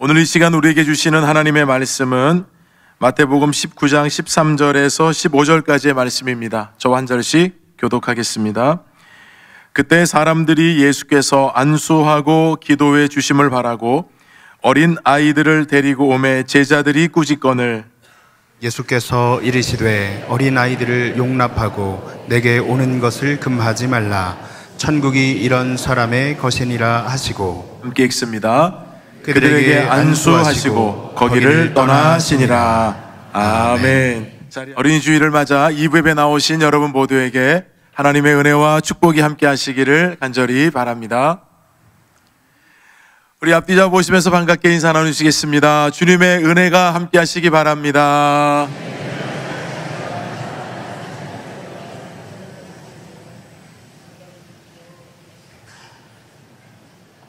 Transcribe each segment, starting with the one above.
오늘 이 시간 우리에게 주시는 하나님의 말씀은 마태복음 19장 13절에서 15절까지의 말씀입니다. 저와 한 절씩 교독하겠습니다. 그때 사람들이 예수께서 안수하고 기도해 주심을 바라고 어린 아이들을 데리고 오매 제자들이 꾸짖거늘 예수께서 이르시되 어린 아이들을 용납하고 내게 오는 것을 금하지 말라. 천국이 이런 사람의 것이니라 하시고 함께 읽습니다. 그들에게 안수하시고 거기를 떠나시니라. 아멘. 어린이 주일을 맞아 2부 예배 나오신 여러분 모두에게 하나님의 은혜와 축복이 함께 하시기를 간절히 바랍니다. 우리 앞뒤 잡으시면서 반갑게 인사 나누시겠습니다. 주님의 은혜가 함께 하시기 바랍니다.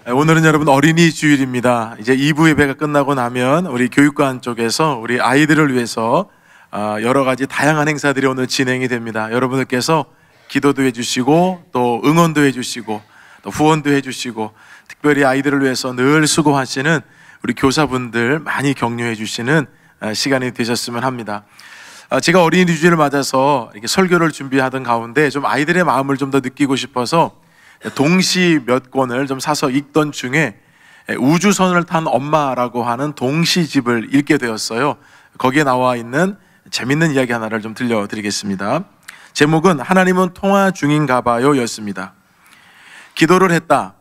오늘은 여러분 어린이 주일입니다. 이제 2부 예배가 끝나고 나면 우리 교육관 쪽에서 우리 아이들을 위해서 여러 가지 다양한 행사들이 오늘 진행이 됩니다. 여러분들께서 기도도 해주시고 또 응원도 해주시고 또 후원도 해주시고 특별히 아이들을 위해서 늘 수고하시는 우리 교사분들 많이 격려해 주시는 시간이 되셨으면 합니다. 제가 어린이 주일을 맞아서 이렇게 설교를 준비하던 가운데 좀 아이들의 마음을 좀 더 느끼고 싶어서 동시 몇 권을 좀 사서 읽던 중에 우주선을 탄 엄마라고 하는 동시집을 읽게 되었어요. 거기에 나와 있는 재밌는 이야기 하나를 좀 들려드리겠습니다. 제목은 하나님은 통화 중인가 봐요 였습니다. 기도를 했다.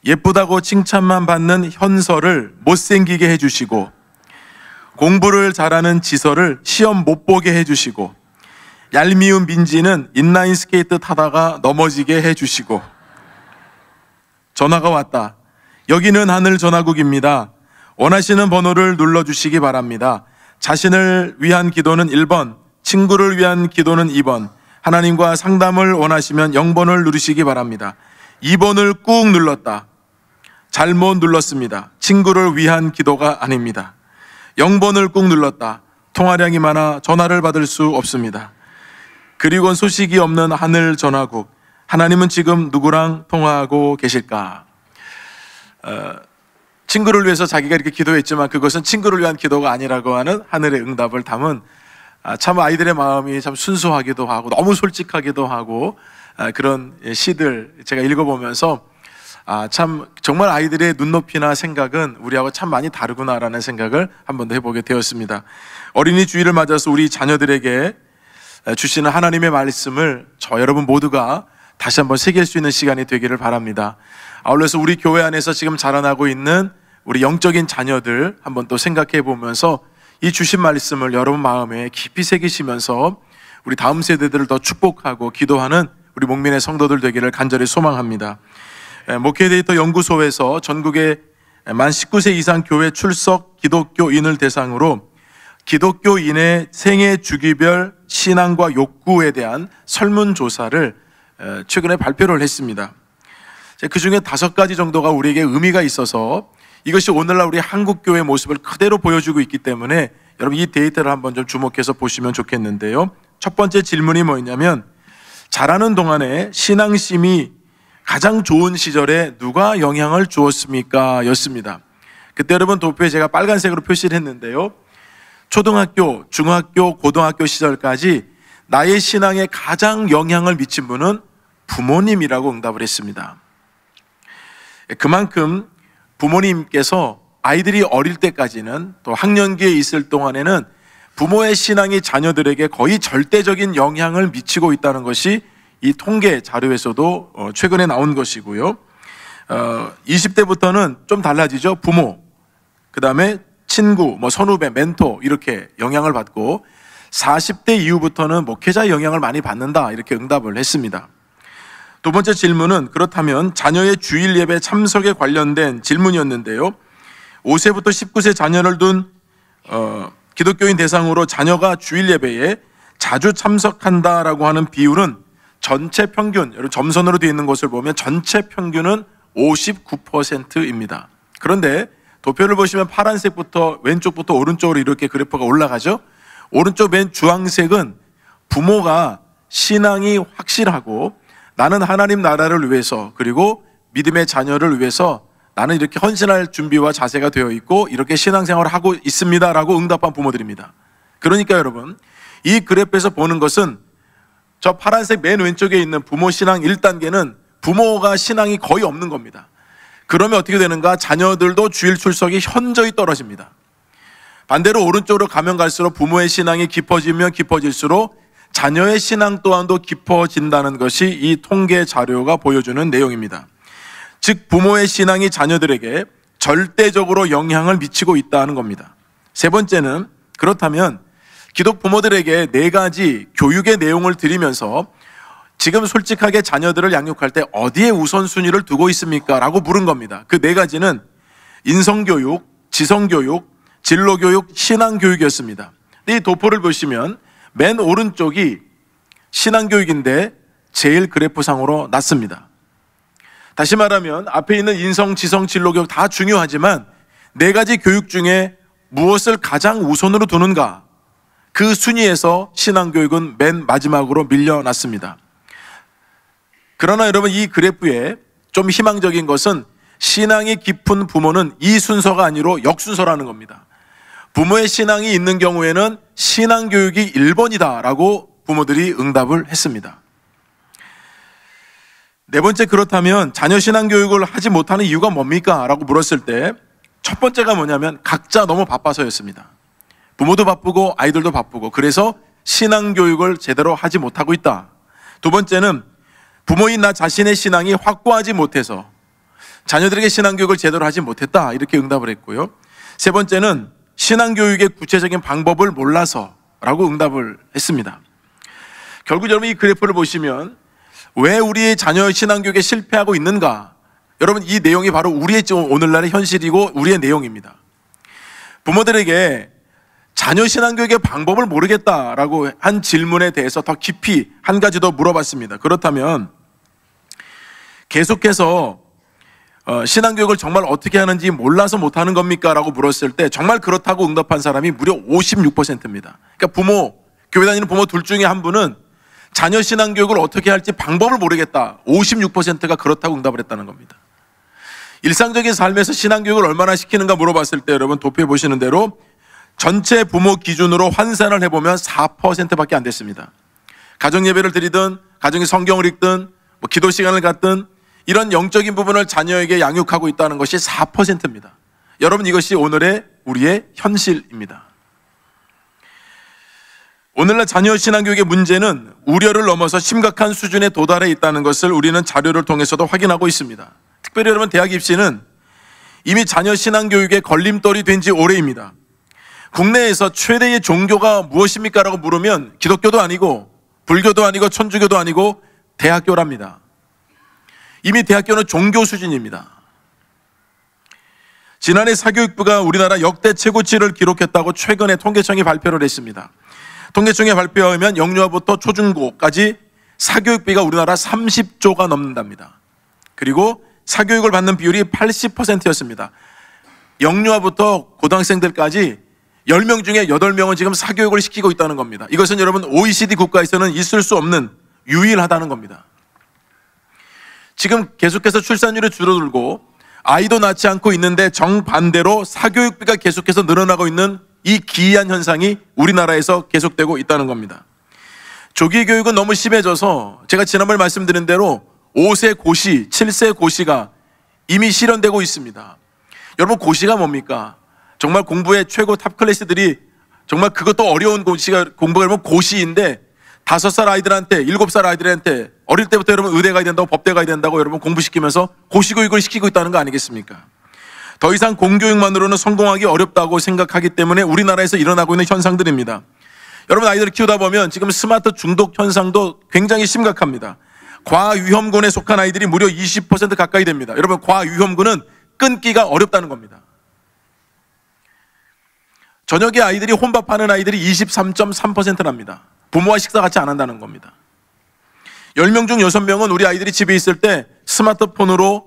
예쁘다고 칭찬만 받는 현서를 못생기게 해주시고, 공부를 잘하는 지서를 시험 못 보게 해주시고, 얄미운 민지는 인라인 스케이트 타다가 넘어지게 해주시고. 전화가 왔다. 여기는 하늘 전화국입니다. 원하시는 번호를 눌러주시기 바랍니다. 자신을 위한 기도는 1번, 친구를 위한 기도는 2번, 하나님과 상담을 원하시면 0번을 누르시기 바랍니다. 2번을 꾹 눌렀다. 잘못 눌렀습니다. 친구를 위한 기도가 아닙니다. 0번을 꾹 눌렀다. 통화량이 많아 전화를 받을 수 없습니다. 그리고는 소식이 없는 하늘 전화국. 하나님은 지금 누구랑 통화하고 계실까? 친구를 위해서 자기가 이렇게 기도했지만 그것은 친구를 위한 기도가 아니라고 하는 하늘의 응답을 담은 참 아이들의 마음이 참 순수하기도 하고 너무 솔직하기도 하고 그런 시들 제가 읽어보면서 참 정말 아이들의 눈높이나 생각은 우리하고 참 많이 다르구나라는 생각을 한 번 더 해보게 되었습니다. 어린이 주일을 맞아서 우리 자녀들에게 주시는 하나님의 말씀을 저 여러분 모두가 다시 한번 새길 수 있는 시간이 되기를 바랍니다. 아울러서 우리 교회 안에서 지금 자라나고 있는 우리 영적인 자녀들 한번 또 생각해 보면서 이 주신 말씀을 여러분 마음에 깊이 새기시면서 우리 다음 세대들을 더 축복하고 기도하는 우리 목민의 성도들 되기를 간절히 소망합니다. 목회데이터 연구소에서 전국의 만 19세 이상 교회 출석 기독교인을 대상으로 기독교인의 생애 주기별 신앙과 욕구에 대한 설문조사를 최근에 발표를 했습니다. 그 중에 5가지 정도가 우리에게 의미가 있어서 이것이 오늘날 우리 한국교회의 모습을 그대로 보여주고 있기 때문에 여러분 이 데이터를 한번 좀 주목해서 보시면 좋겠는데요. 첫 번째 질문이 뭐였냐면 자라는 동안에 신앙심이 가장 좋은 시절에 누가 영향을 주었습니까? 였습니다. 그때 여러분 도표에 제가 빨간색으로 표시를 했는데요. 초등학교, 중학교, 고등학교 시절까지 나의 신앙에 가장 영향을 미친 분은 부모님이라고 응답을 했습니다. 그만큼 부모님께서 아이들이 어릴 때까지는 또 학년기에 있을 동안에는 부모의 신앙이 자녀들에게 거의 절대적인 영향을 미치고 있다는 것이 이 통계 자료에서도 최근에 나온 것이고요. 20대부터는 좀 달라지죠. 부모, 그 다음에 친구, 선후배, 멘토 이렇게 영향을 받고 40대 이후부터는 목회자의 영향을 많이 받는다 이렇게 응답을 했습니다. 두 번째 질문은 그렇다면 자녀의 주일 예배 참석에 관련된 질문이었는데요. 5세부터 19세 자녀를 둔 기독교인 대상으로 자녀가 주일 예배에 자주 참석한다라고 하는 비율은 전체 평균, 여러분 점선으로 되어 있는 것을 보면 전체 평균은 59%입니다. 그런데 도표를 보시면 파란색부터 왼쪽부터 오른쪽으로 이렇게 그래프가 올라가죠. 오른쪽 맨 주황색은 부모가 신앙이 확실하고 나는 하나님 나라를 위해서 그리고 믿음의 자녀를 위해서 나는 이렇게 헌신할 준비와 자세가 되어 있고 이렇게 신앙생활을 하고 있습니다 라고 응답한 부모들입니다. 그러니까 여러분, 이 그래프에서 보는 것은 저 파란색 맨 왼쪽에 있는 부모 신앙 1단계는 부모가 신앙이 거의 없는 겁니다. 그러면 어떻게 되는가? 자녀들도 주일 출석이 현저히 떨어집니다. 반대로 오른쪽으로 가면 갈수록 부모의 신앙이 깊어지면 깊어질수록 자녀의 신앙 또한도 깊어진다는 것이 이 통계 자료가 보여주는 내용입니다. 즉 부모의 신앙이 자녀들에게 절대적으로 영향을 미치고 있다는 겁니다. 세 번째는, 그렇다면 기독 부모들에게 4가지 교육의 내용을 드리면서 지금 솔직하게 자녀들을 양육할 때 어디에 우선순위를 두고 있습니까? 라고 물은 겁니다. 그 4가지는 인성교육, 지성교육, 진로교육, 신앙교육이었습니다. 이 도포를 보시면 맨 오른쪽이 신앙교육인데 제일 그래프상으로 낮습니다. 다시 말하면 앞에 있는 인성, 지성, 진로교육 다 중요하지만 4가지 교육 중에 무엇을 가장 우선으로 두는가? 그 순위에서 신앙교육은 맨 마지막으로 밀려났습니다. 그러나 여러분, 이 그래프에 좀 희망적인 것은 신앙이 깊은 부모는 이 순서가 아니라 역순서라는 겁니다. 부모의 신앙이 있는 경우에는 신앙교육이 1번이다 라고 부모들이 응답을 했습니다. 네 번째, 그렇다면 자녀 신앙교육을 하지 못하는 이유가 뭡니까? 라고 물었을 때 첫 번째가 뭐냐면 각자 너무 바빠서였습니다. 부모도 바쁘고 아이들도 바쁘고 그래서 신앙교육을 제대로 하지 못하고 있다. 두 번째는 부모인 나 자신의 신앙이 확고하지 못해서 자녀들에게 신앙교육을 제대로 하지 못했다. 이렇게 응답을 했고요. 세 번째는 신앙교육의 구체적인 방법을 몰라서 라고 응답을 했습니다. 결국 여러분, 이 그래프를 보시면 왜 우리의 자녀의 신앙교육에 실패하고 있는가? 여러분, 이 내용이 바로 우리의 오늘날의 현실이고 우리의 내용입니다. 부모들에게 자녀 신앙교육의 방법을 모르겠다라고 한 질문에 대해서 더 깊이 한 가지 더 물어봤습니다. 그렇다면 계속해서 신앙교육을 정말 어떻게 하는지 몰라서 못하는 겁니까? 라고 물었을 때 정말 그렇다고 응답한 사람이 무려 56%입니다. 그러니까 교회 다니는 부모 둘 중에 한 분은 자녀 신앙교육을 어떻게 할지 방법을 모르겠다. 56%가 그렇다고 응답을 했다는 겁니다. 일상적인 삶에서 신앙교육을 얼마나 시키는가 물어봤을 때 여러분, 도표에 보시는 대로 전체 부모 기준으로 환산을 해보면 4%밖에 안 됐습니다. 가정예배를 드리든 가정의 성경을 읽든 기도 시간을 갖든 이런 영적인 부분을 자녀에게 양육하고 있다는 것이 4%입니다. 여러분, 이것이 오늘의 우리의 현실입니다. 오늘날 자녀 신앙교육의 문제는 우려를 넘어서 심각한 수준에 도달해 있다는 것을 우리는 자료를 통해서도 확인하고 있습니다. 특별히 여러분, 대학 입시는 이미 자녀 신앙교육의 걸림돌이 된 지 오래입니다. 국내에서 최대의 종교가 무엇입니까? 라고 물으면 기독교도 아니고 불교도 아니고 천주교도 아니고 대학교랍니다. 이미 대학교는 종교 수준입니다. 지난해 사교육부가 우리나라 역대 최고치를 기록했다고 최근에 통계청이 발표를 했습니다. 통계청의 발표에 의하면 영유아부터 초중고까지 사교육비가 우리나라 30조가 넘는답니다. 그리고 사교육을 받는 비율이 80%였습니다. 영유아부터 고등학생들까지 10명 중에 8명은 지금 사교육을 시키고 있다는 겁니다. 이것은 여러분, OECD 국가에서는 있을 수 없는 유일하다는 겁니다. 지금 계속해서 출산율이 줄어들고 아이도 낳지 않고 있는데 정반대로 사교육비가 계속해서 늘어나고 있는 이 기이한 현상이 우리나라에서 계속되고 있다는 겁니다. 조기 교육은 너무 심해져서 제가 지난번에 말씀드린 대로 5세 고시, 7세 고시가 이미 실현되고 있습니다. 여러분, 고시가 뭡니까? 정말 공부의 최고 탑 클래스들이 정말 그것도 어려운 고시가 공부가 여러분 고시인데 5살 아이들한테 7살 아이들한테 어릴 때부터 여러분 의대 가야 된다고 법대 가야 된다고 여러분 공부시키면서 고시교육을 시키고 있다는 거 아니겠습니까? 더 이상 공교육만으로는 성공하기 어렵다고 생각하기 때문에 우리나라에서 일어나고 있는 현상들입니다. 여러분, 아이들을 키우다 보면 지금 스마트 중독 현상도 굉장히 심각합니다. 과위험군에 속한 아이들이 무려 20% 가까이 됩니다. 여러분, 과위험군은 끊기가 어렵다는 겁니다. 저녁에 아이들이 혼밥하는 아이들이 23.3%랍니다. 부모와 식사 같이 안 한다는 겁니다. 10명 중 6명은 우리 아이들이 집에 있을 때 스마트폰으로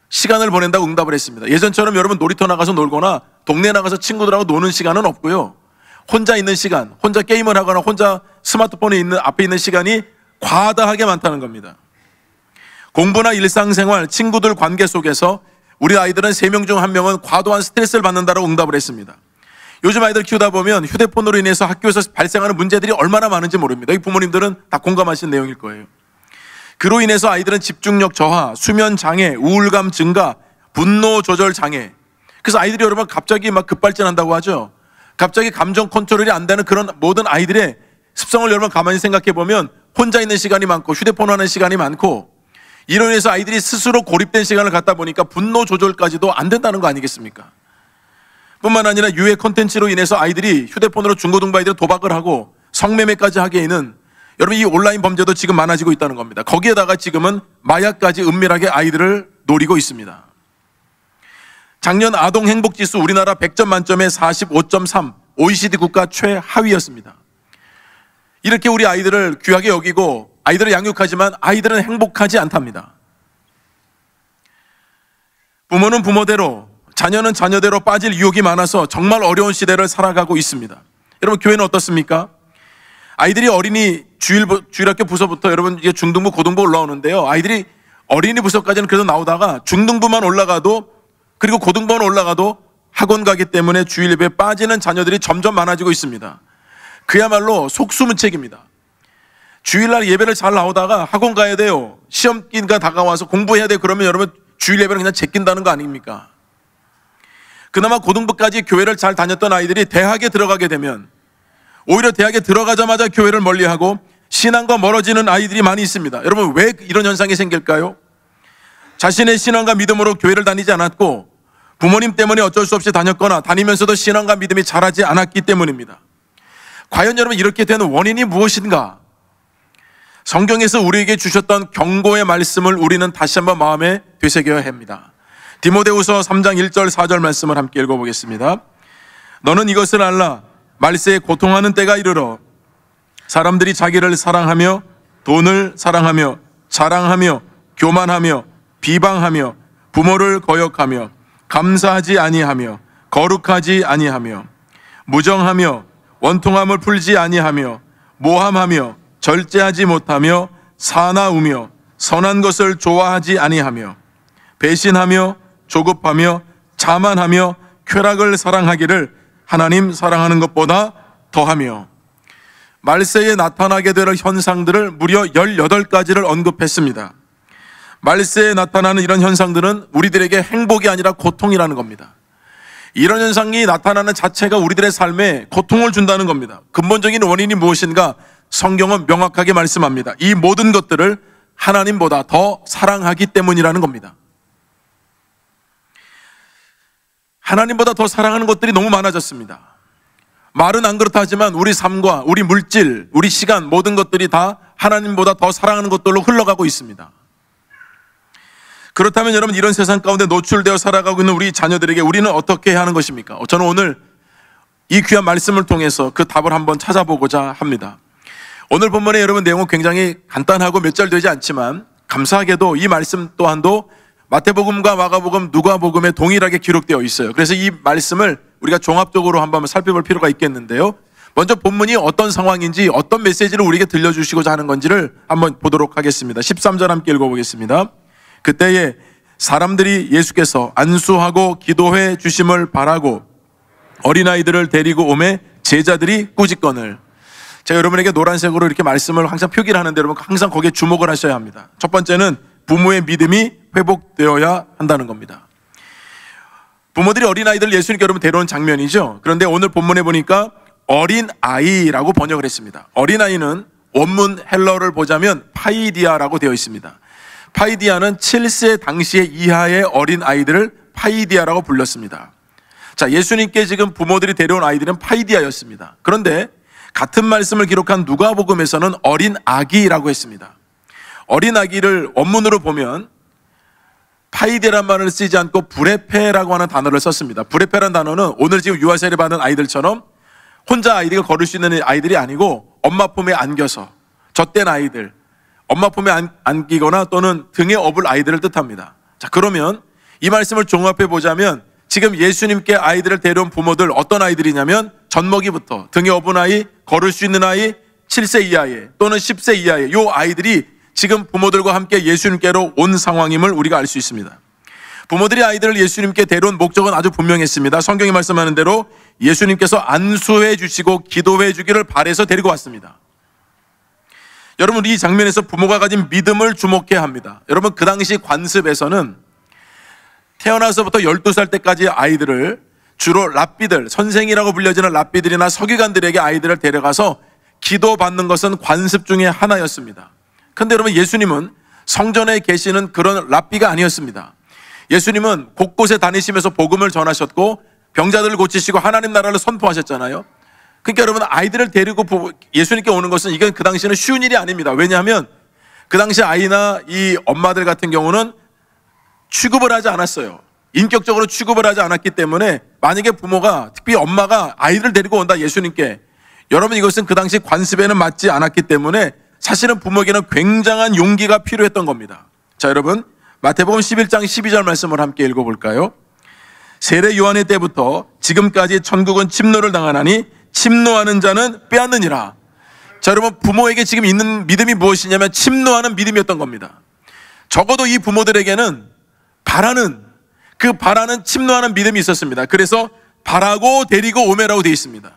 시간을 보낸다고 응답을 했습니다. 예전처럼 여러분 놀이터 나가서 놀거나 동네 나가서 친구들하고 노는 시간은 없고요. 혼자 있는 시간, 혼자 게임을 하거나 혼자 스마트폰에 앞에 있는 시간이 과다하게 많다는 겁니다. 공부나 일상생활, 친구들 관계 속에서 우리 아이들은 3명 중 1명은 과도한 스트레스를 받는다라고 응답을 했습니다. 요즘 아이들 키우다 보면 휴대폰으로 인해서 학교에서 발생하는 문제들이 얼마나 많은지 모릅니다. 이 부모님들은 다 공감하신 내용일 거예요. 그로 인해서 아이들은 집중력 저하, 수면 장애, 우울감 증가, 분노 조절 장애. 그래서 아이들이 여러분 갑자기 막 급발진한다고 하죠. 갑자기 감정 컨트롤이 안 되는 그런 모든 아이들의 습성을 여러분 가만히 생각해 보면 혼자 있는 시간이 많고 휴대폰 하는 시간이 많고 이로 인해서 아이들이 스스로 고립된 시간을 갖다 보니까 분노 조절까지도 안 된다는 거 아니겠습니까? 뿐만 아니라 유해 콘텐츠로 인해서 아이들이 휴대폰으로 중고등부 아이들 도박을 하고 성매매까지 하기에는 여러분 이 온라인 범죄도 지금 많아지고 있다는 겁니다. 거기에다가 지금은 마약까지 은밀하게 아이들을 노리고 있습니다. 작년 아동 행복 지수 우리나라 100점 만점에 45.3, OECD 국가 최하위였습니다. 이렇게 우리 아이들을 귀하게 여기고 아이들을 양육하지만 아이들은 행복하지 않답니다. 부모는 부모대로, 자녀는 자녀대로 빠질 유혹이 많아서 정말 어려운 시대를 살아가고 있습니다. 여러분 교회는 어떻습니까? 아이들이 어린이 주일학교 부서부터 여러분 이제 중등부, 고등부 올라오는데요. 아이들이 어린이 부서까지는 그래도 나오다가 중등부만 올라가도 그리고 고등부만 올라가도 학원 가기 때문에 주일 예배에 빠지는 자녀들이 점점 많아지고 있습니다. 그야말로 속수무책입니다. 주일날 예배를 잘 나오다가 학원 가야 돼요. 시험기가 다가와서 공부해야 돼요. 그러면 여러분 주일 예배를 그냥 제낀다는 거 아닙니까? 그나마 고등부까지 교회를 잘 다녔던 아이들이 대학에 들어가게 되면 오히려 대학에 들어가자마자 교회를 멀리하고 신앙과 멀어지는 아이들이 많이 있습니다. 여러분 왜 이런 현상이 생길까요? 자신의 신앙과 믿음으로 교회를 다니지 않았고 부모님 때문에 어쩔 수 없이 다녔거나 다니면서도 신앙과 믿음이 자라지 않았기 때문입니다. 과연 여러분 이렇게 되는 원인이 무엇인가? 성경에서 우리에게 주셨던 경고의 말씀을 우리는 다시 한번 마음에 되새겨야 합니다. 디모데후서 3장 1절 4절 말씀을 함께 읽어보겠습니다. 너는 이것을 알라. 말세에 고통하는 때가 이르러 사람들이 자기를 사랑하며 돈을 사랑하며 자랑하며 교만하며 비방하며 부모를 거역하며 감사하지 아니하며 거룩하지 아니하며 무정하며 원통함을 풀지 아니하며 모함하며 절제하지 못하며 사나우며 선한 것을 좋아하지 아니하며 배신하며 조급하며 자만하며 쾌락을 사랑하기를 하나님 사랑하는 것보다 더하며 말세에 나타나게 될 현상들을 무려 18가지를 언급했습니다. 말세에 나타나는 이런 현상들은 우리들에게 행복이 아니라 고통이라는 겁니다. 이런 현상이 나타나는 자체가 우리들의 삶에 고통을 준다는 겁니다. 근본적인 원인이 무엇인가? 성경은 명확하게 말씀합니다. 이 모든 것들을 하나님보다 더 사랑하기 때문이라는 겁니다. 하나님보다 더 사랑하는 것들이 너무 많아졌습니다. 말은 안 그렇다 하지만 우리 삶과 우리 물질, 우리 시간 모든 것들이 다 하나님보다 더 사랑하는 것들로 흘러가고 있습니다. 그렇다면 여러분 이런 세상 가운데 노출되어 살아가고 있는 우리 자녀들에게 우리는 어떻게 해야 하는 것입니까? 저는 오늘 이 귀한 말씀을 통해서 그 답을 한번 찾아보고자 합니다. 오늘 본문의 여러분 내용은 굉장히 간단하고 몇 절 되지 않지만 감사하게도 이 말씀 또한도 마태복음과 마가복음, 누가복음에 동일하게 기록되어 있어요. 그래서 이 말씀을 우리가 종합적으로 한번 살펴볼 필요가 있겠는데요. 먼저 본문이 어떤 상황인지 어떤 메시지를 우리에게 들려주시고자 하는 건지를 한번 보도록 하겠습니다. 13절 함께 읽어보겠습니다. 그때에 사람들이 예수께서 안수하고 기도해 주심을 바라고 어린아이들을 데리고 오매 제자들이 꾸짖거늘. 제가 여러분에게 노란색으로 이렇게 말씀을 항상 표기를 하는데 여러분 항상 거기에 주목을 하셔야 합니다. 첫 번째는 부모의 믿음이 회복되어야 한다는 겁니다. 부모들이 어린아이들을 예수님께 여러분 데려온 장면이죠. 그런데 오늘 본문에 보니까 어린아이라고 번역을 했습니다. 어린아이는 원문 헬러를 보자면 파이디아라고 되어 있습니다. 파이디아는 7세 당시의 이하의 어린아이들을 파이디아라고 불렀습니다. 자, 예수님께 지금 부모들이 데려온 아이들은 파이디아였습니다. 그런데 같은 말씀을 기록한 누가복음에서는 어린아기라고 했습니다. 어린아기를 원문으로 보면 파이디아란 말을 쓰지 않고 브레페라고 하는 단어를 썼습니다. 브레페라는 단어는 오늘 지금 유아세례 받은 아이들처럼 혼자 아이들이 걸을 수 있는 아이들이 아니고 엄마 품에 안겨서 젖된 아이들, 엄마 품에 안기거나 또는 등에 업을 아이들을 뜻합니다. 자, 그러면 이 말씀을 종합해 보자면 지금 예수님께 아이들을 데려온 부모들 어떤 아이들이냐면 젖먹이부터 등에 업은 아이, 걸을 수 있는 아이, 7세 이하의 또는 10세 이하의 이 아이들이 지금 부모들과 함께 예수님께로 온 상황임을 우리가 알 수 있습니다. 부모들이 아이들을 예수님께 데려온 목적은 아주 분명했습니다. 성경이 말씀하는 대로 예수님께서 안수해 주시고 기도해 주기를 바라서 데리고 왔습니다. 여러분, 이 장면에서 부모가 가진 믿음을 주목해야 합니다. 여러분, 그 당시 관습에서는 태어나서부터 12살 때까지 아이들을 주로 랍비들, 선생이라고 불려지는 랍비들이나 서기관들에게 아이들을 데려가서 기도받는 것은 관습 중에 하나였습니다. 그런데 여러분, 예수님은 성전에 계시는 그런 랍비가 아니었습니다. 예수님은 곳곳에 다니시면서 복음을 전하셨고 병자들을 고치시고 하나님 나라를 선포하셨잖아요. 그러니까 여러분, 아이들을 데리고 예수님께 오는 것은 이건 그 당시에는 쉬운 일이 아닙니다. 왜냐하면 그 당시 아이나 이 엄마들 같은 경우는 취급을 하지 않았어요. 인격적으로 취급을 하지 않았기 때문에 만약에 부모가, 특히 엄마가 아이들을 데리고 온다 예수님께, 여러분, 이것은 그 당시 관습에는 맞지 않았기 때문에 사실은 부모에게는 굉장한 용기가 필요했던 겁니다. 자, 여러분, 마태복음 11장 12절 말씀을 함께 읽어볼까요? 세례 요한의 때부터 지금까지 천국은 침노를 당하나니 침노하는 자는 빼앗느니라. 자, 여러분, 부모에게 지금 있는 믿음이 무엇이냐면 침노하는 믿음이었던 겁니다. 적어도 이 부모들에게는 바라는 침노하는 믿음이 있었습니다. 그래서 바라고 데리고 오매라고 되어 있습니다.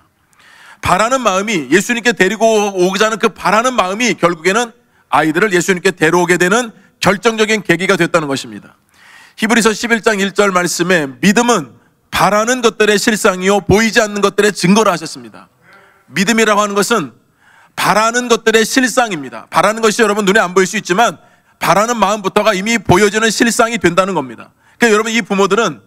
바라는 마음이, 예수님께 데리고 오고자 하는 그 바라는 마음이 결국에는 아이들을 예수님께 데려오게 되는 결정적인 계기가 됐다는 것입니다. 히브리서 11장 1절 말씀에 믿음은 바라는 것들의 실상이요 보이지 않는 것들의 증거라 하셨습니다. 믿음이라고 하는 것은 바라는 것들의 실상입니다. 바라는 것이 여러분 눈에 안 보일 수 있지만 바라는 마음부터가 이미 보여지는 실상이 된다는 겁니다. 그러니까 여러분, 이 부모들은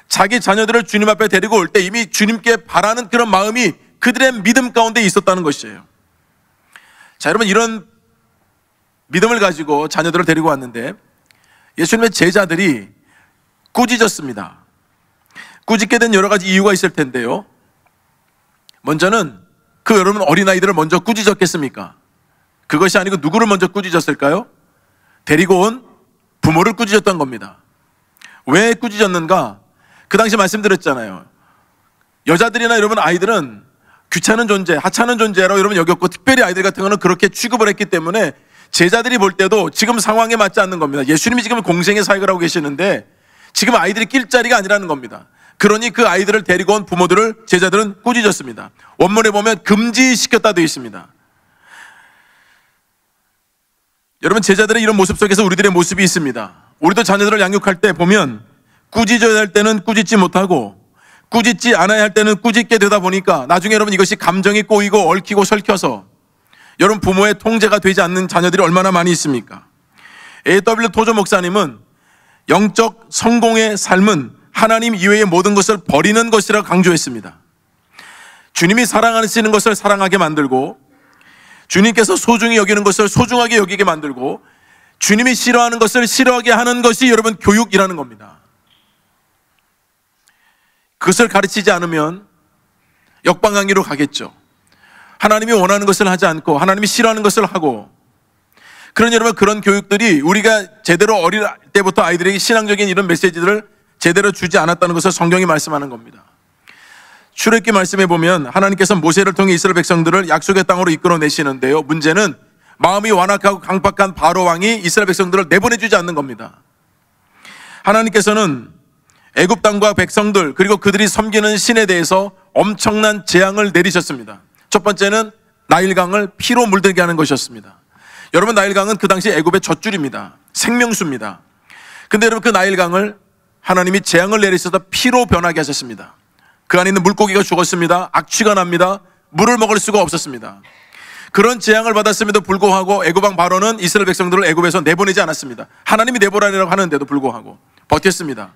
자기 자녀들을 주님 앞에 데리고 올 때 이미 주님께 바라는 그런 마음이 그들의 믿음 가운데 있었다는 것이에요. 자, 여러분, 이런 믿음을 가지고 자녀들을 데리고 왔는데 예수님의 제자들이 꾸짖었습니다. 꾸짖게 된 여러 가지 이유가 있을 텐데요. 먼저는 여러분 어린아이들을 먼저 꾸짖었겠습니까? 그것이 아니고 누구를 먼저 꾸짖었을까요? 데리고 온 부모를 꾸짖었던 겁니다. 왜 꾸짖었는가? 그 당시 말씀드렸잖아요. 여자들이나 여러분 아이들은 귀찮은 존재, 하찮은 존재라고 여러분 여겼고, 특별히 아이들 같은 경우는 그렇게 취급을 했기 때문에 제자들이 볼 때도 지금 상황에 맞지 않는 겁니다. 예수님이 지금 공생의 사역을 하고 계시는데 지금 아이들이 낄 자리가 아니라는 겁니다. 그러니 그 아이들을 데리고 온 부모들을 제자들은 꾸짖었습니다. 원문에 보면 금지시켰다 되어 있습니다. 여러분, 제자들의 이런 모습 속에서 우리들의 모습이 있습니다. 우리도 자녀들을 양육할 때 보면 꾸짖어야 할 때는 꾸짖지 못하고 꾸짖지 않아야 할 때는 꾸짖게 되다 보니까 나중에 여러분 이것이 감정이 꼬이고 얽히고 설켜서 여러분 부모의 통제가 되지 않는 자녀들이 얼마나 많이 있습니까? A.W. 토저 목사님은 영적 성공의 삶은 하나님 이외의 모든 것을 버리는 것이라고 강조했습니다. 주님이 사랑하시는 것을 사랑하게 만들고, 주님께서 소중히 여기는 것을 소중하게 여기게 만들고, 주님이 싫어하는 것을 싫어하게 하는 것이 여러분 교육이라는 겁니다. 그것을 가르치지 않으면 역방향으로 가겠죠. 하나님이 원하는 것을 하지 않고 하나님이 싫어하는 것을 하고, 그러니 여러분 그런 교육들이 우리가 제대로 어릴 때부터 아이들에게 신앙적인 이런 메시지들을 제대로 주지 않았다는 것을 성경이 말씀하는 겁니다. 출애굽기 말씀에 보면 하나님께서 모세를 통해 이스라엘 백성들을 약속의 땅으로 이끌어내시는데요, 문제는 마음이 완악하고 강박한 바로 왕이 이스라엘 백성들을 내보내주지 않는 겁니다. 하나님께서는 애굽 땅과 백성들 그리고 그들이 섬기는 신에 대해서 엄청난 재앙을 내리셨습니다. 첫 번째는 나일강을 피로 물들게 하는 것이었습니다. 여러분, 나일강은 그 당시 애굽의 젖줄입니다. 생명수입니다. 근데 여러분 그 나일강을 하나님이 재앙을 내리셔서 피로 변하게 하셨습니다. 그 안에 있는 물고기가 죽었습니다. 악취가 납니다. 물을 먹을 수가 없었습니다. 그런 재앙을 받았음에도 불구하고 애굽 왕 바로는 이스라엘 백성들을 애굽에서 내보내지 않았습니다. 하나님이 내보라고 하는데도 불구하고 버텼습니다.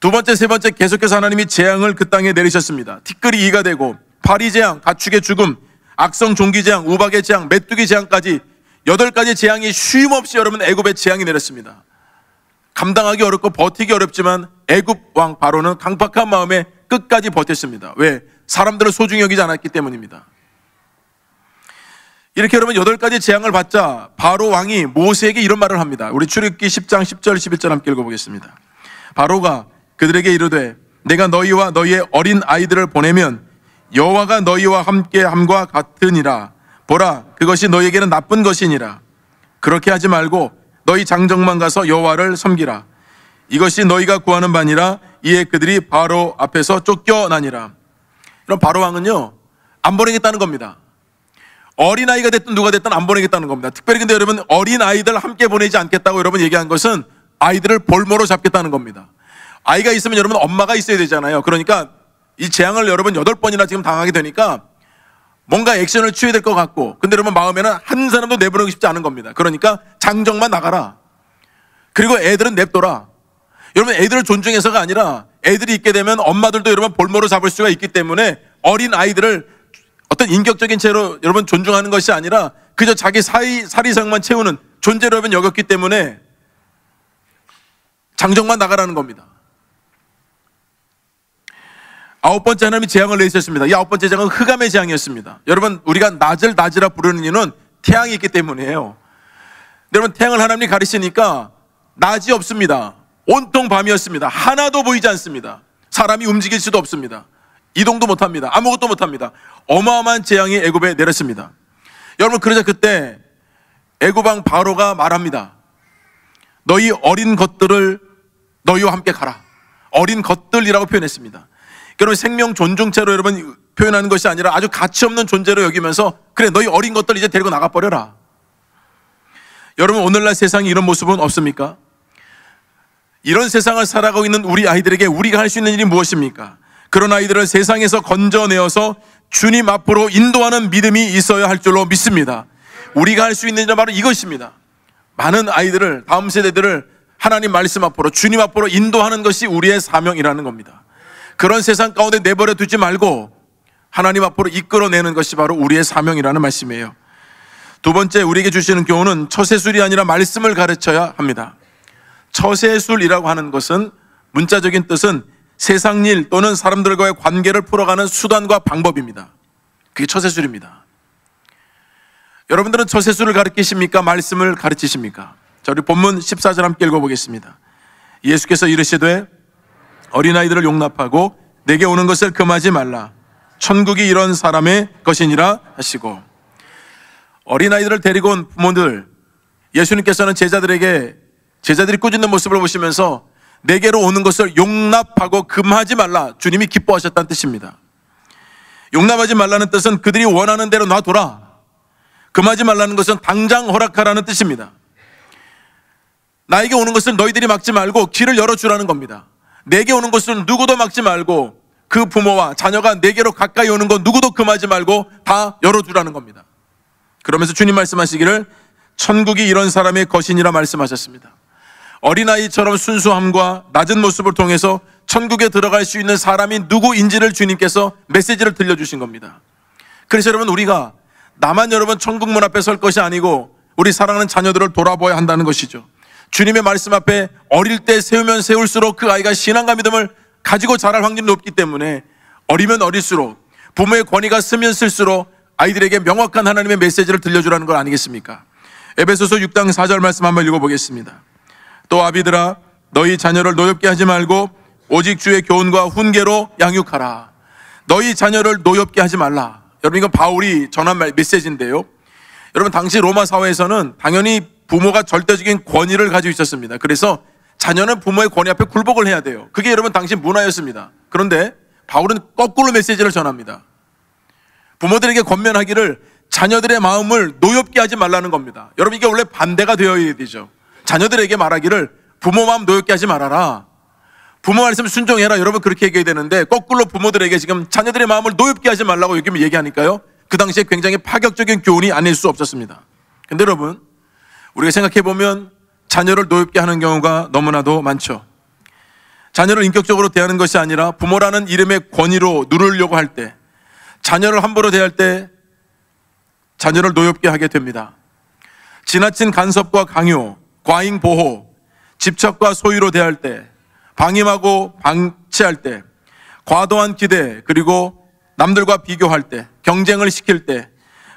두 번째, 세 번째 계속해서 하나님이 재앙을 그 땅에 내리셨습니다. 티끌이 이가 되고 파리 재앙, 가축의 죽음, 악성 종기 재앙, 우박의 재앙, 메뚜기 재앙까지 8가지 재앙이 쉼없이 여러분 애굽에 재앙이 내렸습니다. 감당하기 어렵고 버티기 어렵지만 애굽 왕 바로는 강박한 마음에 끝까지 버텼습니다. 왜? 사람들을 소중히 여기지 않았기 때문입니다. 이렇게 여러분 8가지 재앙을 받자 바로 왕이 모세에게 이런 말을 합니다. 우리 출애굽기 10장 10절 11절 함께 읽어보겠습니다. 바로가 그들에게 이르되 내가 너희와 너희의 어린 아이들을 보내면 여호와가 너희와 함께 함과 같으니라. 보라, 그것이 너희에게는 나쁜 것이니라. 그렇게 하지 말고 너희 장정만 가서 여호와를 섬기라. 이것이 너희가 구하는 바니라. 이에 그들이 바로 앞에서 쫓겨나니라. 이런 바로 왕은요, 안 보내겠다는 겁니다. 어린아이가 됐든 누가 됐든 안 보내겠다는 겁니다. 특별히 근데 여러분, 어린아이들 함께 보내지 않겠다고 여러분 얘기한 것은 아이들을 볼모로 잡겠다는 겁니다. 아이가 있으면 여러분 엄마가 있어야 되잖아요. 그러니까 이 재앙을 여러분 8번이나 지금 당하게 되니까 뭔가 액션을 취해야 될 것 같고, 근데 여러분 마음에는 한 사람도 내보내고 싶지 않은 겁니다. 그러니까 장정만 나가라. 그리고 애들은 냅둬라. 여러분, 애들을 존중해서가 아니라 애들이 있게 되면 엄마들도 여러분 볼모로 잡을 수가 있기 때문에 어린 아이들을 어떤 인격적인 채로 여러분 존중하는 것이 아니라 그저 자기 사리상만 채우는 존재로 여러분 여겼기 때문에 장정만 나가라는 겁니다. 9번째 하나님이 재앙을 내리셨습니다. 이 9번째 재앙은 흑암의 재앙이었습니다. 여러분, 우리가 낮을 낮이라 부르는 이유는 태양이 있기 때문이에요. 여러분, 태양을 하나님이 가리시니까 낮이 없습니다. 온통 밤이었습니다. 하나도 보이지 않습니다. 사람이 움직일 수도 없습니다. 이동도 못합니다. 아무것도 못합니다. 어마어마한 재앙이 애굽에 내렸습니다. 여러분, 그러자 그때 애굽 왕 바로가 말합니다. 너희 어린 것들을 너희와 함께 가라. 어린 것들이라고 표현했습니다. 여러분, 생명 존중체로 여러분 표현하는 것이 아니라 아주 가치 없는 존재로 여기면서 그래, 너희 어린 것들 이제 데리고 나가버려라. 여러분, 오늘날 세상에 이런 모습은 없습니까? 이런 세상을 살아가고 있는 우리 아이들에게 우리가 할 수 있는 일이 무엇입니까? 그런 아이들을 세상에서 건져내어서 주님 앞으로 인도하는 믿음이 있어야 할 줄로 믿습니다. 우리가 할 수 있는 일은 바로 이것입니다. 많은 아이들을, 다음 세대들을 하나님 말씀 앞으로, 주님 앞으로 인도하는 것이 우리의 사명이라는 겁니다. 그런 세상 가운데 내버려 두지 말고 하나님 앞으로 이끌어내는 것이 바로 우리의 사명이라는 말씀이에요. 두 번째, 우리에게 주시는 교훈은 처세술이 아니라 말씀을 가르쳐야 합니다. 처세술이라고 하는 것은 문자적인 뜻은 세상 일 또는 사람들과의 관계를 풀어가는 수단과 방법입니다. 그게 처세술입니다. 여러분들은 처세술을 가르치십니까? 말씀을 가르치십니까? 자, 우리 본문 14절 함께 읽어보겠습니다. 예수께서 이르시되 어린아이들을 용납하고 내게 오는 것을 금하지 말라. 천국이 이런 사람의 것이니라 하시고, 어린아이들을 데리고 온 부모들, 예수님께서는 제자들이 꾸짖는 모습을 보시면서 내게로 오는 것을 용납하고 금하지 말라. 주님이 기뻐하셨다는 뜻입니다. 용납하지 말라는 뜻은 그들이 원하는 대로 놔둬라. 금하지 말라는 것은 당장 허락하라는 뜻입니다. 나에게 오는 것을 너희들이 막지 말고 길을 열어주라는 겁니다. 내게 오는 것은 누구도 막지 말고 그 부모와 자녀가 내게로 가까이 오는 것 누구도 금하지 말고 다 열어주라는 겁니다. 그러면서 주님 말씀하시기를 천국이 이런 사람의 것이니라 말씀하셨습니다. 어린아이처럼 순수함과 낮은 모습을 통해서 천국에 들어갈 수 있는 사람이 누구인지를 주님께서 메시지를 들려주신 겁니다. 그래서 여러분, 우리가 나만 여러분 천국 문 앞에 설 것이 아니고 우리 사랑하는 자녀들을 돌아보아야 한다는 것이죠. 주님의 말씀 앞에 어릴 때 세우면 세울수록 그 아이가 신앙과 믿음을 가지고 자랄 확률이 높기 때문에 어리면 어릴수록 부모의 권위가 쓰면 쓸수록 아이들에게 명확한 하나님의 메시지를 들려주라는 것 아니겠습니까? 에베소서 6장 4절 말씀 한번 읽어보겠습니다. 또 아비들아, 너희 자녀를 노엽게 하지 말고 오직 주의 교훈과 훈계로 양육하라. 너희 자녀를 노엽게 하지 말라. 여러분, 이건 바울이 전한 메시지인데요. 여러분, 당시 로마 사회에서는 당연히 부모가 절대적인 권위를 가지고 있었습니다. 그래서 자녀는 부모의 권위 앞에 굴복을 해야 돼요. 그게 여러분 당시 문화였습니다. 그런데 바울은 거꾸로 메시지를 전합니다. 부모들에게 권면하기를 자녀들의 마음을 노엽게 하지 말라는 겁니다. 여러분, 이게 원래 반대가 되어야 되죠. 자녀들에게 말하기를 부모 마음 노엽게 하지 말아라. 부모 말씀 순종해라. 여러분, 그렇게 얘기해야 되는데 거꾸로 부모들에게 지금 자녀들의 마음을 노엽게 하지 말라고 얘기하니까요. 그 당시에 굉장히 파격적인 교훈이 아닐 수 없었습니다. 근데 여러분, 우리가 생각해보면 자녀를 노엽게 하는 경우가 너무나도 많죠. 자녀를 인격적으로 대하는 것이 아니라 부모라는 이름의 권위로 누르려고 할 때, 자녀를 함부로 대할 때 자녀를 노엽게 하게 됩니다. 지나친 간섭과 강요, 과잉 보호, 집착과 소유로 대할 때, 방임하고 방치할 때, 과도한 기대, 그리고 남들과 비교할 때, 경쟁을 시킬 때,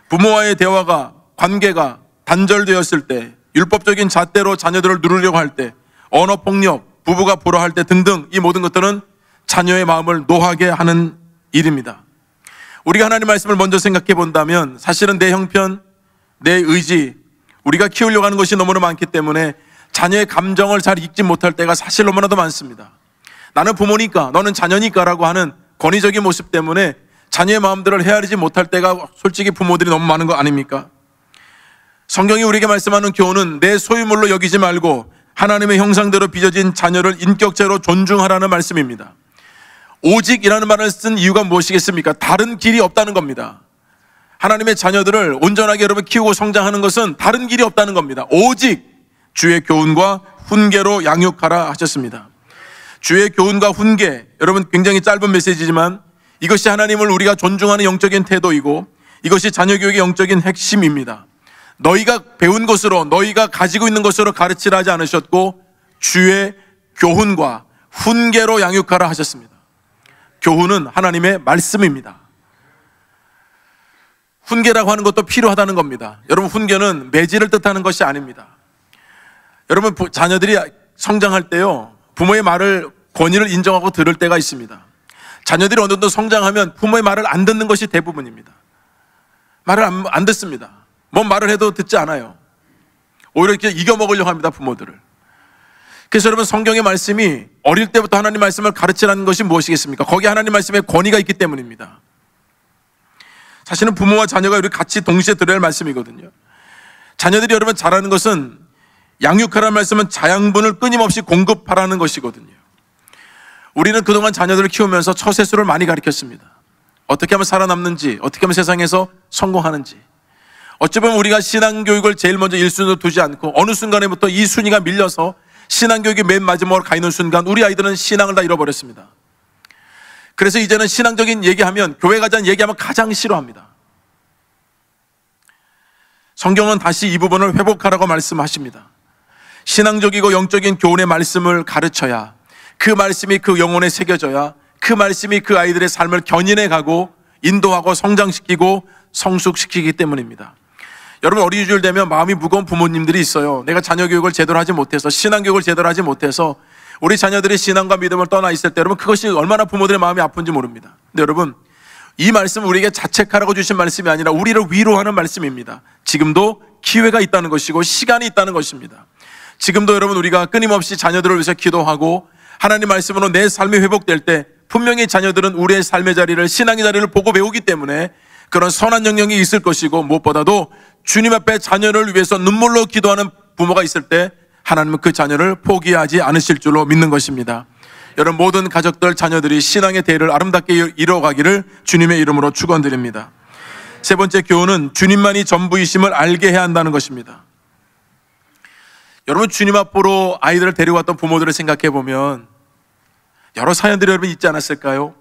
부모와의 대화가, 관계가 단절되었을 때, 율법적인 잣대로 자녀들을 누르려고 할 때, 언어폭력, 부부가 불화할 때 등등, 이 모든 것들은 자녀의 마음을 노하게 하는 일입니다. 우리가 하나님 말씀을 먼저 생각해 본다면 사실은 내 형편, 내 의지, 우리가 키우려고 하는 것이 너무나 많기 때문에 자녀의 감정을 잘 읽지 못할 때가 사실 너무나도 많습니다. 나는 부모니까 너는 자녀니까 라고 하는 권위적인 모습 때문에 자녀의 마음들을 헤아리지 못할 때가 솔직히 부모들이 너무 많은 거 아닙니까? 성경이 우리에게 말씀하는 교훈은 내 소유물로 여기지 말고 하나님의 형상대로 빚어진 자녀를 인격체로 존중하라는 말씀입니다. 오직이라는 말을 쓴 이유가 무엇이겠습니까? 다른 길이 없다는 겁니다. 하나님의 자녀들을 온전하게 여러분 키우고 성장하는 것은 다른 길이 없다는 겁니다. 오직 주의 교훈과 훈계로 양육하라 하셨습니다. 주의 교훈과 훈계, 여러분 굉장히 짧은 메시지지만 이것이 하나님을 우리가 존중하는 영적인 태도이고 이것이 자녀 교육의 영적인 핵심입니다. 너희가 배운 것으로, 너희가 가지고 있는 것으로 가르치라 하지 않으셨고 주의 교훈과 훈계로 양육하라 하셨습니다. 교훈은 하나님의 말씀입니다. 훈계라고 하는 것도 필요하다는 겁니다. 여러분, 훈계는 매질을 뜻하는 것이 아닙니다. 여러분, 자녀들이 성장할 때요, 부모의 말을, 권위를 인정하고 들을 때가 있습니다. 자녀들이 어느 정도 성장하면 부모의 말을 안 듣는 것이 대부분입니다. 말을 안 듣습니다. 뭔 말을 해도 듣지 않아요. 오히려 이렇게 이겨먹으려고 합니다, 부모들을. 그래서 여러분, 성경의 말씀이 어릴 때부터 하나님 말씀을 가르치라는 것이 무엇이겠습니까? 거기에 하나님 말씀의 권위가 있기 때문입니다. 사실은 부모와 자녀가 우리 같이 동시에 들어야 할 말씀이거든요. 자녀들이 여러분 잘하는 것은 양육하라는 말씀은 자양분을 끊임없이 공급하라는 것이거든요. 우리는 그동안 자녀들을 키우면서 처세술을 많이 가르쳤습니다. 어떻게 하면 살아남는지, 어떻게 하면 세상에서 성공하는지. 어찌 보면 우리가 신앙교육을 제일 먼저 1순위로 두지 않고 어느 순간에부터 이 순위가 밀려서 신앙교육이 맨 마지막으로 가 있는 순간 우리 아이들은 신앙을 다 잃어버렸습니다. 그래서 이제는 신앙적인 얘기하면, 교회 가자는 얘기하면 가장 싫어합니다. 성경은 다시 이 부분을 회복하라고 말씀하십니다. 신앙적이고 영적인 교훈의 말씀을 가르쳐야, 그 말씀이 그 영혼에 새겨져야, 그 말씀이 그 아이들의 삶을 견인해 가고 인도하고 성장시키고 성숙시키기 때문입니다. 여러분, 어린이주일 되면 마음이 무거운 부모님들이 있어요. 내가 자녀 교육을 제대로 하지 못해서, 신앙교육을 제대로 하지 못해서 우리 자녀들이 신앙과 믿음을 떠나 있을 때 여러분, 그것이 얼마나 부모들의 마음이 아픈지 모릅니다. 근데 여러분, 이 말씀은 우리에게 자책하라고 주신 말씀이 아니라 우리를 위로하는 말씀입니다. 지금도 기회가 있다는 것이고 시간이 있다는 것입니다. 지금도 여러분, 우리가 끊임없이 자녀들을 위해서 기도하고 하나님 말씀으로 내 삶이 회복될 때 분명히 자녀들은 우리의 삶의 자리를, 신앙의 자리를 보고 배우기 때문에 그런 선한 영향이 있을 것이고, 무엇보다도 주님 앞에 자녀를 위해서 눈물로 기도하는 부모가 있을 때 하나님은 그 자녀를 포기하지 않으실 줄로 믿는 것입니다. 여러분, 모든 가족들, 자녀들이 신앙의 대를 아름답게 이뤄가기를 주님의 이름으로 축원드립니다. 세 번째 교훈은 주님만이 전부이심을 알게 해야 한다는 것입니다. 여러분, 주님 앞으로 아이들을 데려왔던 부모들을 생각해 보면 여러 사연들이 여러분 있지 않았을까요?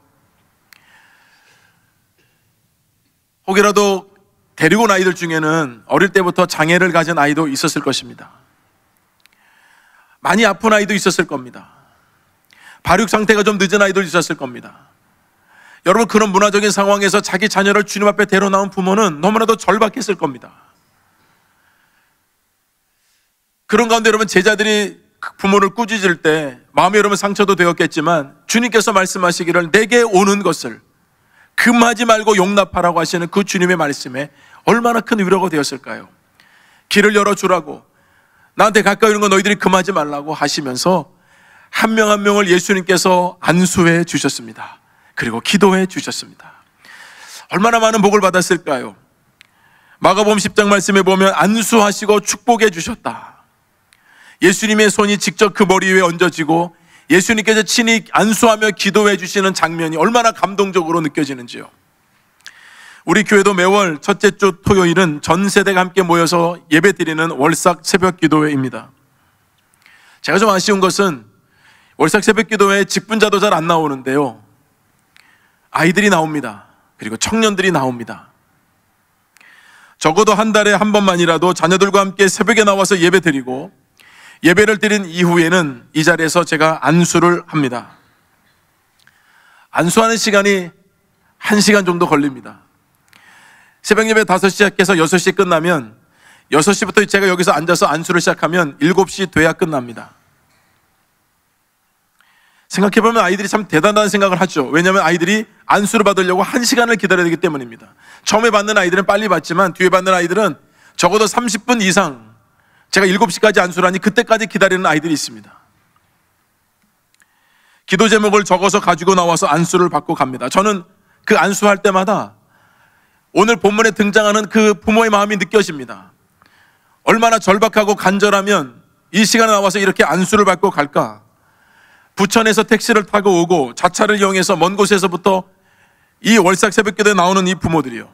혹이라도 데리고 온 아이들 중에는 어릴 때부터 장애를 가진 아이도 있었을 것입니다. 많이 아픈 아이도 있었을 겁니다. 발육 상태가 좀 늦은 아이도 있었을 겁니다. 여러분, 그런 문화적인 상황에서 자기 자녀를 주님 앞에 데려나온 부모는 너무나도 절박했을 겁니다. 그런 가운데 여러분, 제자들이 부모를 꾸짖을 때 마음이 여러분 상처도 되었겠지만 주님께서 말씀하시기를 내게 오는 것을 금하지 말고 용납하라고 하시는 그 주님의 말씀에 얼마나 큰 위로가 되었을까요? 길을 열어주라고, 나한테 가까이 오는 건 너희들이 금하지 말라고 하시면서 한 명 한 명을 예수님께서 안수해 주셨습니다. 그리고 기도해 주셨습니다. 얼마나 많은 복을 받았을까요? 마가복음 10장 말씀에 보면 안수하시고 축복해 주셨다. 예수님의 손이 직접 그 머리 위에 얹어지고 예수님께서 친히 안수하며 기도해 주시는 장면이 얼마나 감동적으로 느껴지는지요. 우리 교회도 매월 첫째 주 토요일은 전 세대가 함께 모여서 예배 드리는 월삭 새벽 기도회입니다. 제가 좀 아쉬운 것은 월삭 새벽 기도회에 직분자도 잘 안 나오는데요, 아이들이 나옵니다. 그리고 청년들이 나옵니다. 적어도 한 달에 한 번만이라도 자녀들과 함께 새벽에 나와서 예배 드리고, 예배를 드린 이후에는 이 자리에서 제가 안수를 합니다. 안수하는 시간이 1시간 정도 걸립니다. 새벽 예배 5시 시작해서 6시 끝나면 6시부터 제가 여기서 앉아서 안수를 시작하면 7시 돼야 끝납니다. 생각해보면 아이들이 참 대단한 생각을 하죠. 왜냐하면 아이들이 안수를 받으려고 1시간을 기다려야 되기 때문입니다. 처음에 받는 아이들은 빨리 받지만 뒤에 받는 아이들은 적어도 30분 이상 제가 7시까지 안수를 하니 그때까지 기다리는 아이들이 있습니다. 기도 제목을 적어서 가지고 나와서 안수를 받고 갑니다. 저는 그 안수할 때마다 오늘 본문에 등장하는 그 부모의 마음이 느껴집니다. 얼마나 절박하고 간절하면 이 시간에 나와서 이렇게 안수를 받고 갈까? 부천에서 택시를 타고 오고 자차를 이용해서 먼 곳에서부터 이 월삭 새벽기도에 나오는 이 부모들이요.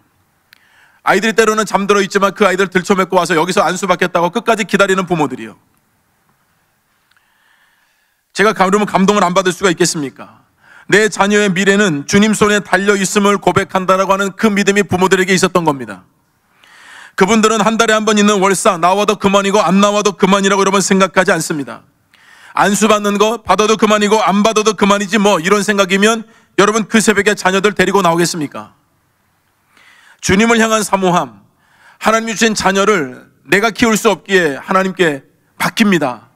아이들이 때로는 잠들어 있지만 그 아이들 들쳐맺고 와서 여기서 안수 받겠다고 끝까지 기다리는 부모들이요. 제가 그러면 감동을 안 받을 수가 있겠습니까? 내 자녀의 미래는 주님 손에 달려 있음을 고백한다라고 하는 그 믿음이 부모들에게 있었던 겁니다. 그분들은 한 달에 한 번 있는 월사, 나와도 그만이고 안 나와도 그만이라고 여러분 생각하지 않습니다. 안수 받는 거 받아도 그만이고 안 받아도 그만이지 뭐 이런 생각이면 여러분 그 새벽에 자녀들 데리고 나오겠습니까? 주님을 향한 사모함, 하나님이 주신 자녀를 내가 키울 수 없기에 하나님께 맡깁니다.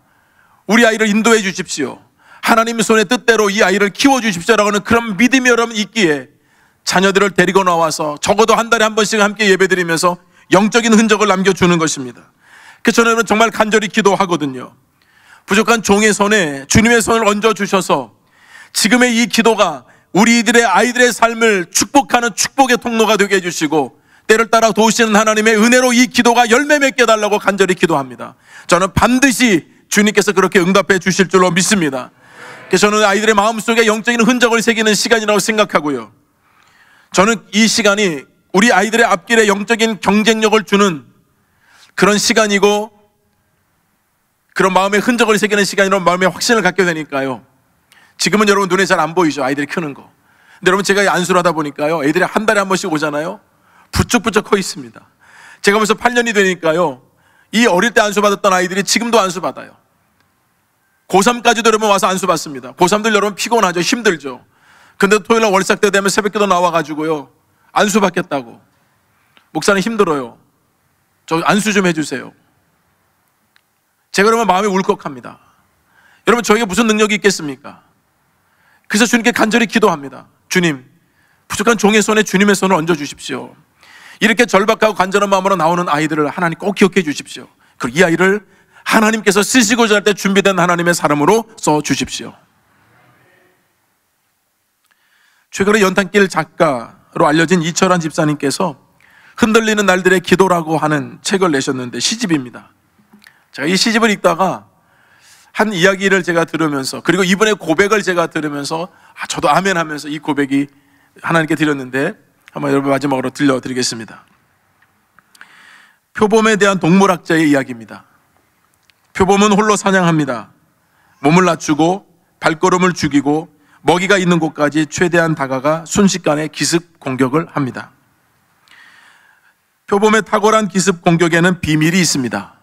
우리 아이를 인도해 주십시오. 하나님의 손의 뜻대로 이 아이를 키워주십시오라고 하는 그런 믿음이 여러분 있기에 자녀들을 데리고 나와서 적어도 한 달에 한 번씩 함께 예배드리면서 영적인 흔적을 남겨주는 것입니다. 그래서 저는 정말 간절히 기도하거든요. 부족한 종의 손에 주님의 손을 얹어주셔서 지금의 이 기도가 우리들의 아이들의 삶을 축복하는 축복의 통로가 되게 해주시고 때를 따라 도우시는 하나님의 은혜로 이 기도가 열매 맺게 해달라고 간절히 기도합니다. 저는 반드시 주님께서 그렇게 응답해 주실 줄로 믿습니다. 그래서 저는 아이들의 마음속에 영적인 흔적을 새기는 시간이라고 생각하고요. 저는 이 시간이 우리 아이들의 앞길에 영적인 경쟁력을 주는 그런 시간이고 그런 마음의 흔적을 새기는 시간이라는 마음의 확신을 갖게 되니까요. 지금은 여러분 눈에 잘 안 보이죠, 아이들이 크는 거. 근데 여러분 제가 안수를 하다 보니까요, 애들이 한 달에 한 번씩 오잖아요. 부쩍부쩍 커 있습니다. 제가 벌써 8년이 되니까요, 이 어릴 때 안수 받았던 아이들이 지금도 안수 받아요. 고3까지도 여러분 와서 안수 받습니다. 고3들 여러분 피곤하죠, 힘들죠. 근데 토요일날 월삭 때 되면 새벽기도 나와가지고요, 안수 받겠다고. 목사님 힘들어요, 저 안수 좀 해주세요. 제가 그러면 마음이 울컥합니다. 여러분 저에게 무슨 능력이 있겠습니까? 그래서 주님께 간절히 기도합니다. 주님, 부족한 종의 손에 주님의 손을 얹어주십시오. 이렇게 절박하고 간절한 마음으로 나오는 아이들을 하나님 꼭 기억해 주십시오. 그리고 이 아이를 하나님께서 쓰시고자 할 때 준비된 하나님의 사람으로 써주십시오. 최근에 연탄길 작가로 알려진 이철환 집사님께서 흔들리는 날들의 기도라고 하는 책을 내셨는데 시집입니다. 제가 이 시집을 읽다가 한 이야기를 제가 들으면서 그리고 이분의 고백을 제가 들으면서 저도 아멘 하면서 이 고백이 하나님께 드렸는데 한번 여러분 마지막으로 들려드리겠습니다. 표범에 대한 동물학자의 이야기입니다. 표범은 홀로 사냥합니다. 몸을 낮추고 발걸음을 죽이고 먹이가 있는 곳까지 최대한 다가가 순식간에 기습 공격을 합니다. 표범의 탁월한 기습 공격에는 비밀이 있습니다.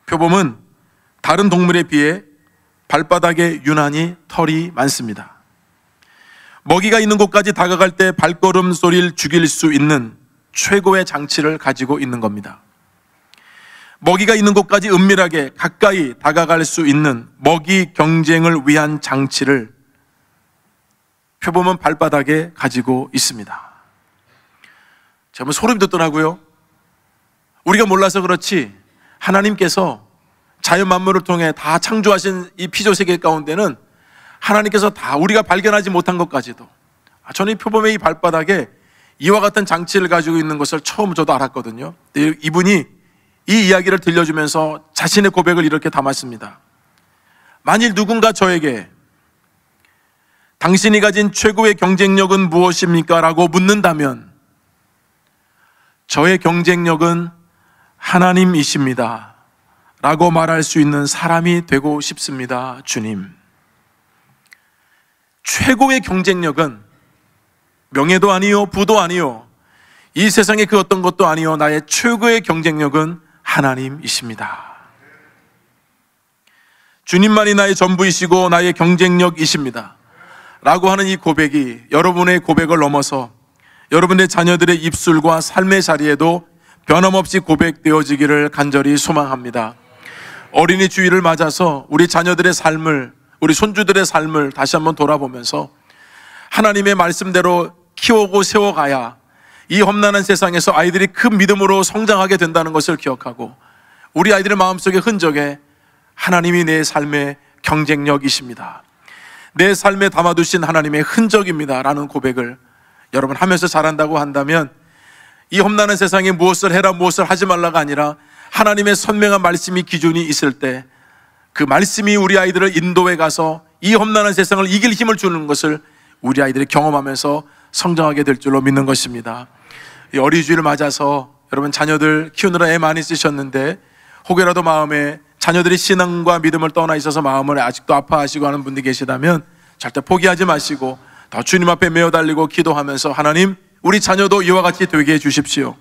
표범은 다른 동물에 비해 발바닥에 유난히 털이 많습니다. 먹이가 있는 곳까지 다가갈 때 발걸음 소리를 죽일 수 있는 최고의 장치를 가지고 있는 겁니다. 먹이가 있는 곳까지 은밀하게 가까이 다가갈 수 있는 먹이 경쟁을 위한 장치를 표범은 발바닥에 가지고 있습니다. 정말 소름이 돋더라고요. 우리가 몰라서 그렇지 하나님께서 자연 만물을 통해 다 창조하신 이 피조 세계 가운데는 하나님께서 다 우리가 발견하지 못한 것까지도, 저는 이 표범의 이 발바닥에 이와 같은 장치를 가지고 있는 것을 처음 저도 알았거든요. 이분이 이 이야기를 들려주면서 자신의 고백을 이렇게 담았습니다. 만일 누군가 저에게 당신이 가진 최고의 경쟁력은 무엇입니까? 라고 묻는다면 저의 경쟁력은 하나님이십니다 라고 말할 수 있는 사람이 되고 싶습니다. 주님, 최고의 경쟁력은 명예도 아니요 부도 아니요 이 세상의 그 어떤 것도 아니요 나의 최고의 경쟁력은 하나님이십니다. 주님만이 나의 전부이시고 나의 경쟁력이십니다 라고 하는 이 고백이 여러분의 고백을 넘어서 여러분의 자녀들의 입술과 삶의 자리에도 변함없이 고백되어지기를 간절히 소망합니다. 어린이 주일을 맞아서 우리 자녀들의 삶을, 우리 손주들의 삶을 다시 한번 돌아보면서 하나님의 말씀대로 키우고 세워가야 이 험난한 세상에서 아이들이 큰 믿음으로 성장하게 된다는 것을 기억하고 우리 아이들의 마음속의 흔적에 하나님이 내 삶의 경쟁력이십니다. 내 삶에 담아두신 하나님의 흔적입니다 라는 고백을 여러분 하면서 자란다고 한다면, 이 험난한 세상에 무엇을 해라 무엇을 하지 말라가 아니라 하나님의 선명한 말씀이 기준이 있을 때 그 말씀이 우리 아이들을 인도해 가서 이 험난한 세상을 이길 힘을 주는 것을 우리 아이들이 경험하면서 성장하게 될 줄로 믿는 것입니다. 이 어린이주일을 맞아서 여러분 자녀들 키우느라 애 많이 쓰셨는데 혹여라도 마음에 자녀들이 신앙과 믿음을 떠나 있어서 마음을 아직도 아파하시고 하는 분들이 계시다면 절대 포기하지 마시고 더 주님 앞에 메어 달리고 기도하면서 하나님, 우리 자녀도 이와 같이 되게 해 주십시오.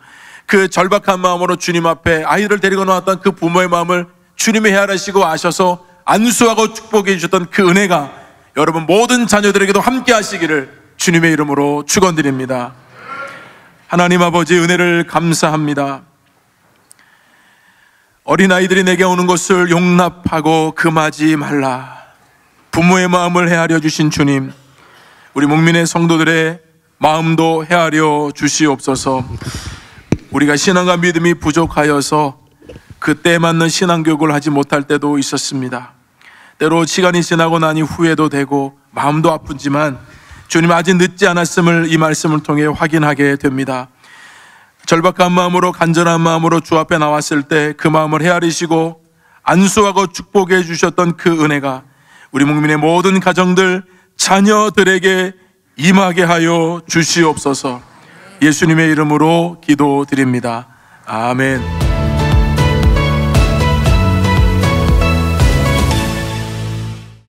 그 절박한 마음으로 주님 앞에 아이를 데리고 나왔던 그 부모의 마음을 주님이 헤아리시고 아셔서 안수하고 축복해 주셨던 그 은혜가 여러분 모든 자녀들에게도 함께 하시기를 주님의 이름으로 축원드립니다. 하나님 아버지, 은혜를 감사합니다. 어린아이들이 내게 오는 것을 용납하고 금하지 말라. 부모의 마음을 헤아려 주신 주님, 우리 목민의 성도들의 마음도 헤아려 주시옵소서. 우리가 신앙과 믿음이 부족하여서 그때에 맞는 신앙교육을 하지 못할 때도 있었습니다. 때로 시간이 지나고 나니 후회도 되고 마음도 아프지만 주님, 아직 늦지 않았음을 이 말씀을 통해 확인하게 됩니다. 절박한 마음으로, 간절한 마음으로 주 앞에 나왔을 때 그 마음을 헤아리시고 안수하고 축복해 주셨던 그 은혜가 우리 국민의 모든 가정들, 자녀들에게 임하게 하여 주시옵소서. 예수님의 이름으로 기도드립니다. 아멘.